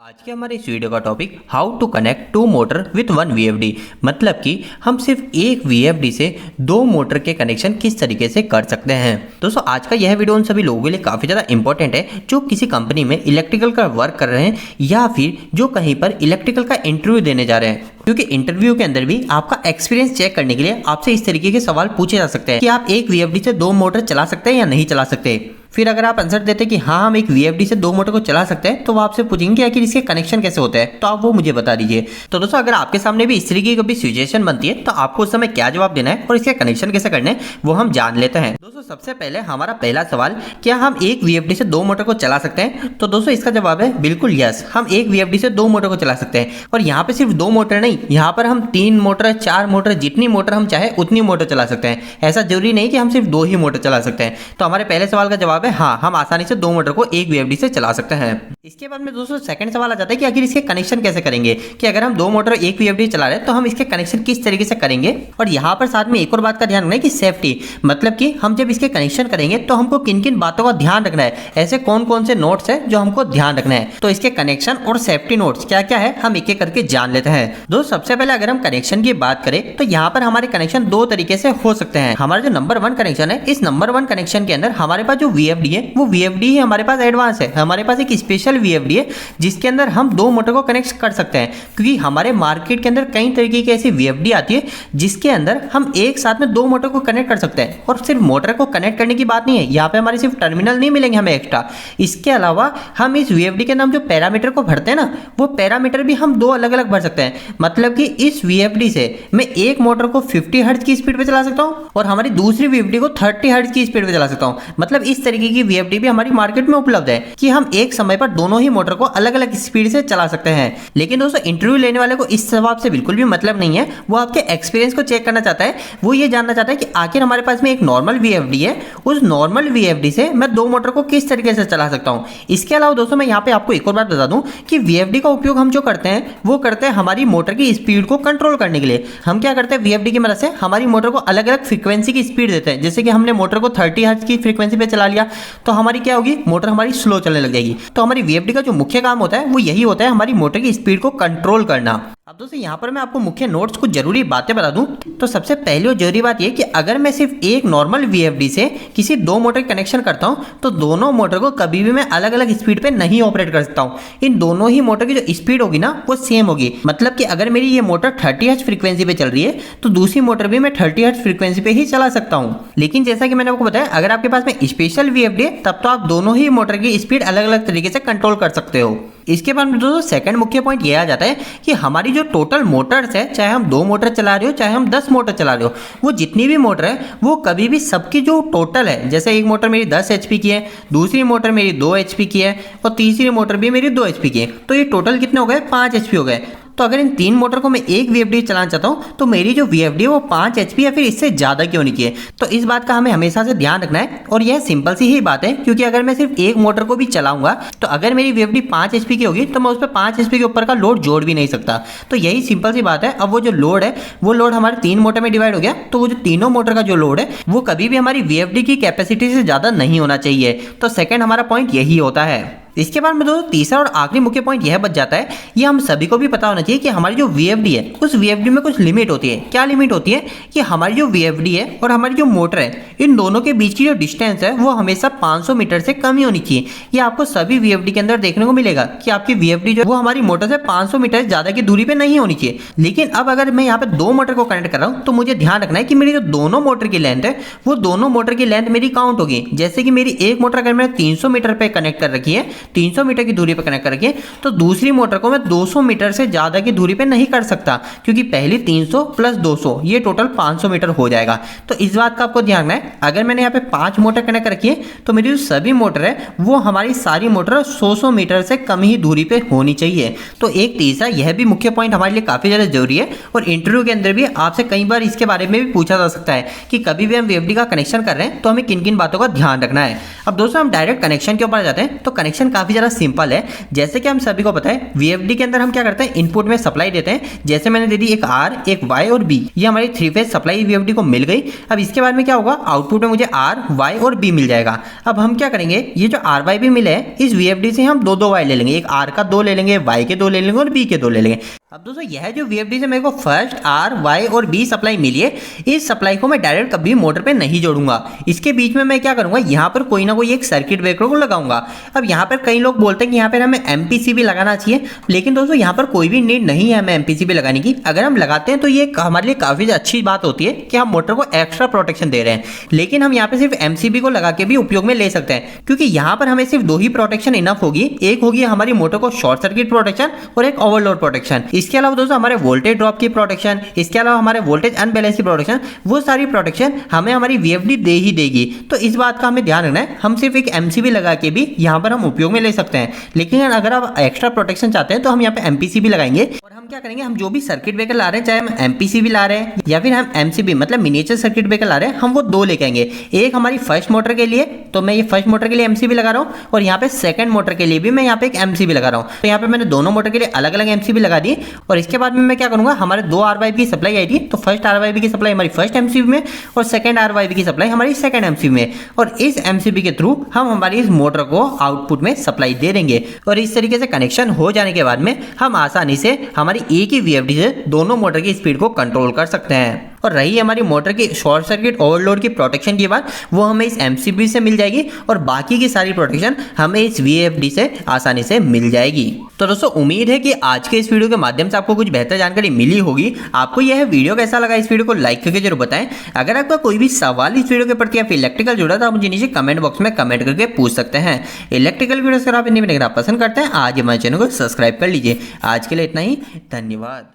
आज के हमारे इस वीडियो का topic how to connect two motor with one VFD. मतलब कि हम सिर्फ एक वीएफडी से दो मोटर के कनेक्शन किस तरीके से कर सकते हैं। दोस्तों आज का यह वीडियो उन सभी लोगों के लिए काफ़ी ज़्यादा इंपॉर्टेंट है जो किसी कंपनी में इलेक्ट्रिकल का वर्क कर रहे हैं या फिर जो कहीं पर इलेक्ट्रिकल का इंटरव्यू देने जा रहे हैं, क्योंकि इंटरव्यू के अंदर भी आपका एक्सपीरियंस चेक करने के लिए आपसे इस तरीके के सवाल पूछे जा सकते हैं कि आप एक वीएफडी से दो मोटर चला सकते हैं या नहीं चला सकते। फिर अगर आप आंसर देते कि हाँ हम एक वीएफडी से दो मोटर को चला सकते हैं तो वो आपसे पूछेंगे कि आखिर इसके कनेक्शन कैसे होते हैं, तो आप वो मुझे बता दीजिए। तो दोस्तों अगर आपके सामने भी इस तरीके की कभी सिचुएशन बनती है तो आपको उस समय क्या जवाब देना है और इसके कनेक्शन कैसे करने हैं वो हम जान लेते हैं। दोस्तों सबसे पहले हमारा पहला सवाल, क्या हम एक वीएफडी से दो मोटर को चला सकते हैं? तो दोस्तों इसका जवाब है बिल्कुल यस, हम एक वीएफडी से दो मोटर को चला सकते हैं। और यहाँ पे सिर्फ दो मोटर नहीं, यहाँ पर हम तीन मोटर, चार मोटर, जितनी मोटर हम चाहे उतनी मोटर चला सकते हैं। ऐसा जरूरी नहीं कि हम सिर्फ दो ही मोटर चला सकते हैं। तो हमारे पहले सवाल का जवाब है हाँ, हम आसानी से दो मोटर को एक वीएफडी से चला सकते हैं। इसके बाद में दोस्तों सेकंड सवाल आ जाता है कि आखिर इसके कनेक्शन कैसे करेंगे, कि अगर हम दो मोटर एक वीएफडी चला रहे हैं तो हम इसके कनेक्शन किस तरीके से करेंगे। और यहाँ पर साथ में एक और बात का ध्यान रखना है कि सेफ्टी, मतलब कि हम जब इसके कनेक्शन करेंगे तो हमको किन किन बातों का ध्यान रखना है, ऐसे कौन कौन से नोट्स है जो हमको ध्यान रखना है। तो इसके कनेक्शन और सेफ्टी नोट्स क्या क्या है हम एक एक करके जान लेते हैं। दोस्तों सबसे पहले अगर हम कनेक्शन की बात करें तो यहाँ पर हमारे कनेक्शन दो तरीके से हो सकते हैं। हमारा जो नंबर वन कनेक्शन है, इस नंबर वन कनेक्शन के अंदर हमारे पास जो वीएफडी है वो वीएफडी ही हमारे पास एडवांस है। हमारे पास एक स्पेशल वीएफडी है जिसके अंदर हम दो मोटर को कनेक्ट कर सकते हैं, क्योंकि हमारे मार्केट के अंदर कई तरीके की ऐसी वीएफडी आती है जिसके अंदर हम एक साथ में दो मोटर को कनेक्ट कर सकते हैं। और सिर्फ मोटर को कनेक्ट करने की बात नहीं है, यहाँ पे हमारे सिर्फ टर्मिनल नहीं मिलेंगे हमें एक्स्ट्रा, इसके अलावा हम इस वीएफडी के नाम जो पैरामीटर को भरते हैं ना, वो पैरामीटर भी हम दो अलग अलग भर सकते हैं। मतलब कि इस वीएफडी से मैं एक मोटर को 50 हर्ट्ज की स्पीड पे चला सकता हूँ और हमारी दूसरी वीएफडी को 30 हर्ट्ज की स्पीड पे चला सकता हूँ। मतलब इस तरीके की वीएफडी भी हमारी मार्केट में उपलब्ध है कि हम एक समय पर दोनों ही मोटर को अलग अलग स्पीड से चला सकते हैं। लेकिन दोस्तों इंटरव्यू लेने वाले को इस जवाब से बिल्कुल भी मतलब नहीं है, वो आपके एक्सपीरियंस को चेक करना चाहता है। वो ये जानना चाहता है कि आखिर हमारे पास में एक नॉर्मल वीएफडी है, उस नॉर्मल वीएफडी से मैं दो मोटर को किस तरीके से चला सकता हूं। इसके अलावा दोस्तों मैं यहाँ पे आपको एक और बात बता दूं कि वीएफडी का उपयोग हम जो करते हैं वो करते हैं हमारी मोटर की स्पीड को कंट्रोल करने के लिए। हम क्या करते हैं, वीएफडी की मदद से हमारी मोटर को अलग अलग फ्रीक्वेंसी की स्पीड देते हैं। जैसे कि हमने मोटर को 30 हर्ट्ज की फ्रीक्वेंसी पे चला लिया तो हमारी क्या होगी, मोटर हमारी स्लो चलने लग जाएगी। तो हमारी वीएफडी का जो मुख्य काम होता है वो यही होता है, हमारी मोटर की स्पीड को कंट्रोल करना। अब दोस्तों यहाँ पर मैं आपको मुख्य नोट्स कुछ जरूरी बातें बता दूं। तो सबसे पहली और जरूरी बात यह कि अगर मैं सिर्फ एक नॉर्मल वीएफडी से किसी दो मोटर कनेक्शन करता हूं तो दोनों मोटर को कभी भी मैं अलग अलग स्पीड पे नहीं ऑपरेट कर सकता हूं। इन दोनों ही मोटर की जो स्पीड होगी ना वो सेम होगी। मतलब कि अगर मेरी ये मोटर 30 हर्ट्ज फ्रीक्वेंसी पे चल रही है तो दूसरी मोटर भी मैं 30 हर्ट्ज फ्रीक्वेंसी पे ही चला सकता हूँ। लेकिन जैसा कि मैंने आपको बताया, अगर आपके पास में स्पेशल वीएफडी है तब तो आप दोनों ही मोटर की स्पीड अलग अलग तरीके से कंट्रोल कर सकते हो। इसके बाद में दोस्तों सेकंड मुख्य पॉइंट यह आ जाता है कि हमारी जो टोटल मोटर्स है, चाहे हम दो मोटर चला रहे हो चाहे हम 10 मोटर चला रहे हो, वो जितनी भी मोटर है वो कभी भी सबकी जो टोटल है, जैसे एक मोटर मेरी 10 एचपी की है, दूसरी मोटर मेरी 2 एचपी की है और तीसरी मोटर भी मेरी 2 एचपी की है, तो ये टोटल कितने हो गए, 5 एचपी हो गए। तो अगर इन तीन मोटर को मैं एक वीएफडी चलाना चाहता हूं तो मेरी जो वीएफडी है वो 5 एचपी या फिर इससे ज्यादा की होनी चाहिए। तो इस बात का हमें हमेशा से ध्यान रखना है और यह सिंपल सी ही बात है, क्योंकि अगर मैं सिर्फ एक मोटर को भी चलाऊंगा तो अगर मेरी वीएफडी 5 एचपी की होगी तो मैं उस पर 5 एचपी के ऊपर का लोड जोड़ भी नहीं सकता। तो यही सिंपल सी बात है। अब वो जो लोड है वो लोड हमारे तीन मोटर में डिवाइड हो गया, तो वो जो तीनों मोटर का जो लोड है वो कभी भी हमारी वीएफडी की कैपेसिटी से ज्यादा नहीं होना चाहिए। तो सेकेंड हमारा पॉइंट यही होता है। इसके बाद में दोस्तों तीसरा और आखिरी मुख्य पॉइंट यह बच जाता है, ये हम सभी को भी पता होना चाहिए कि हमारी जो वीएफडी है उस वीएफडी में कुछ लिमिट होती है। क्या लिमिट होती है कि हमारी जो वीएफडी है और हमारी जो मोटर है, इन दोनों के बीच की जो डिस्टेंस है वो हमेशा 500 मीटर से कम ही होनी चाहिए। ये आपको सभी वीएफडी के अंदर देखने को मिलेगा कि आपकी वीएफडी जो वो हमारी मोटर से 500 मीटर ज्यादा की दूरी पे नहीं होनी चाहिए। लेकिन अब अगर मैं यहाँ पे दो मोटर को कनेक्ट कर रहा हूँ तो मुझे ध्यान रखना है कि मेरी जो दोनों मोटर की लेंथ है वो दोनों मोटर की लेंथ मेरी काउंट होगी। जैसे कि मेरी एक मोटर अगर मैंने 300 मीटर पे कनेक्ट कर रखी है, 300 मीटर की दूरी पे कनेक्ट करके, तो दूसरी मोटर को मैं 200 मीटर से ज्यादा की दूरी पे नहीं कर सकता, क्योंकि पहली 300 प्लस 200 ये टोटल 500 मीटर हो जाएगा। तो इस बात का आपको ध्यान है। अगर मैंने यहाँ पे 5 मोटर कनेक्ट रखी है तो मेरी जो सभी मोटर है वो हमारी सारी मोटर 100 मीटर से कम ही दूरी पे होनी चाहिए। तो एक तीसरा यह भी मुख्य पॉइंट हमारे लिए काफी ज्यादा जरूरी है और इंटरव्यू के अंदर भी आपसे कई बार इसके बारे में भी पूछा जा सकता है कि कभी भी हम वीएफडी का कनेक्शन कर रहे हैं तो हमें किन किन बातों का ध्यान रखना है। अब दोस्तों हम डायरेक्ट कनेक्शन के ऊपर जाते हैं। तो कनेक्शन काफी ज्यादा सिंपल है। जैसे कि हम सभी को पता है वीएफडी के अंदर हम क्या करते हैं, इनपुट में सप्लाई देते हैं। जैसे मैंने दे दी एक आर, एक वाई और बी, ये हमारी 3 फेज सप्लाई वीएफडी को मिल गई। अब इसके बाद में क्या होगा, आउटपुट में मुझे आर, वाई और बी मिल जाएगा। अब हम क्या करेंगे, ये जो आर वाई बी मिले हैं इस वीएफडी से हम दो वाई ले लेंगे, एक आर का 2 ले लेंगे, वाई के 2 ले लेंगे और बी के 2 ले लेंगे। अब दोस्तों यह जो वीएफडी से मेरे को फर्स्ट आर, वाई और बी सप्लाई मिली है, इस सप्लाई को मैं डायरेक्ट कभी मोटर पे नहीं जोड़ूंगा। इसके बीच में मैं क्या करूंगा, यहाँ पर कोई ना कोई एक सर्किट ब्रेकर को लगाऊंगा। अब यहाँ पर कई लोग बोलते हैं कि यहाँ पर हमें एमपीसीबी लगाना चाहिए, लेकिन दोस्तों यहाँ पर कोई भी नीड नहीं है हमें एमपीसीबी लगाने की। अगर हम लगाते हैं तो ये हमारे लिए काफी अच्छी बात होती है कि हम मोटर को एक्स्ट्रा प्रोटेक्शन दे रहे हैं। लेकिन हम यहाँ पे सिर्फ एमसीबी को लगा के भी उपयोग में ले सकते हैं, क्योंकि यहाँ पर हमें सिर्फ 2 ही प्रोटेक्शन इनफ होगी। एक होगी हमारी मोटर को शॉर्ट सर्किट प्रोटेक्शन और एक ओवरलोड प्रोटेक्शन। इसके अलावा दोस्तों हमारे वोल्टेज ड्रॉप की प्रोटेक्शन, इसके अलावा हमारे वोल्टेज अनबैलेंस की प्रोटेक्शन, वो सारी प्रोटेक्शन हमें हमारी वीएफडी दे ही देगी। तो इस बात का हमें ध्यान रखना है, हम सिर्फ एक एमसीबी लगा के भी यहाँ पर हम उपयोग में ले सकते हैं। लेकिन अगर आप एक्स्ट्रा प्रोटेक्शन चाहते हैं तो हम यहाँ पे एमपीसीबी लगाएंगे। और हम क्या करेंगे, हम जो भी सर्किट ब्रेकर ला रहे हैं, चाहे हम एमपीसीबी ला रहे हैं या फिर हम एमसीबी मतलब मिनिएचर सर्किट ब्रेकर ला रहे हैं, हम वो 2 लेके आएंगे। एक हमारी फर्स्ट मोटर के लिए, तो मैं ये फर्स्ट मोटर के लिए एमसीबी लगा रहा हूँ, और यहाँ पे सेकंड मोटर के लिए भी मैं यहाँ पे एक एमसीबी लगा रहा हूँ। तो यहाँ पे मैंने दोनों मोटर के लिए अलग अलग एमसीबी लगा दी। और इसके बाद में मैं क्या करूंगा, हमारे 2 आरवाईबी की सप्लाई आई थी, तो फर्स्ट आरवाईबी की सप्लाई हमारी फर्स्ट एमसीबी में और सेकंड आरवाईबी की सप्लाई हमारी सेकंड एमसीबी में। और इस एमसीबी के थ्रू हम हमारी इस मोटर को आउटपुट में सप्लाई दे देंगे। और इस तरीके से कनेक्शन हो जाने के बाद में हम आसानी से हमारी एक ही वीएफडी से दोनों मोटर की स्पीड को कंट्रोल कर सकते हैं। और रही हमारी मोटर की शॉर्ट सर्किट ओवरलोड की प्रोटेक्शन की बात, वो हमें इस एमसीबी से मिल जाएगी और बाकी की सारी प्रोटेक्शन हमें इस वीएफडी से आसानी से मिल जाएगी। तो दोस्तों उम्मीद है कि आज के इस वीडियो के माध्यम से आपको कुछ बेहतर जानकारी मिली होगी। आपको यह वीडियो कैसा लगा, इस वीडियो को लाइक करके जरूर बताएं। अगर आपका कोई भी सवाल इस वीडियो के प्रति या फिर इलेक्ट्रिकल जुड़ा तो आप मुझे नीचे कमेंट बॉक्स में कमेंट करके पूछ सकते हैं। इलेक्ट्रिकल वीडियोस अगर आप पसंद करते हैं, आज हमारे चैनल को सब्सक्राइब कर लीजिए। आज के लिए इतना ही, धन्यवाद।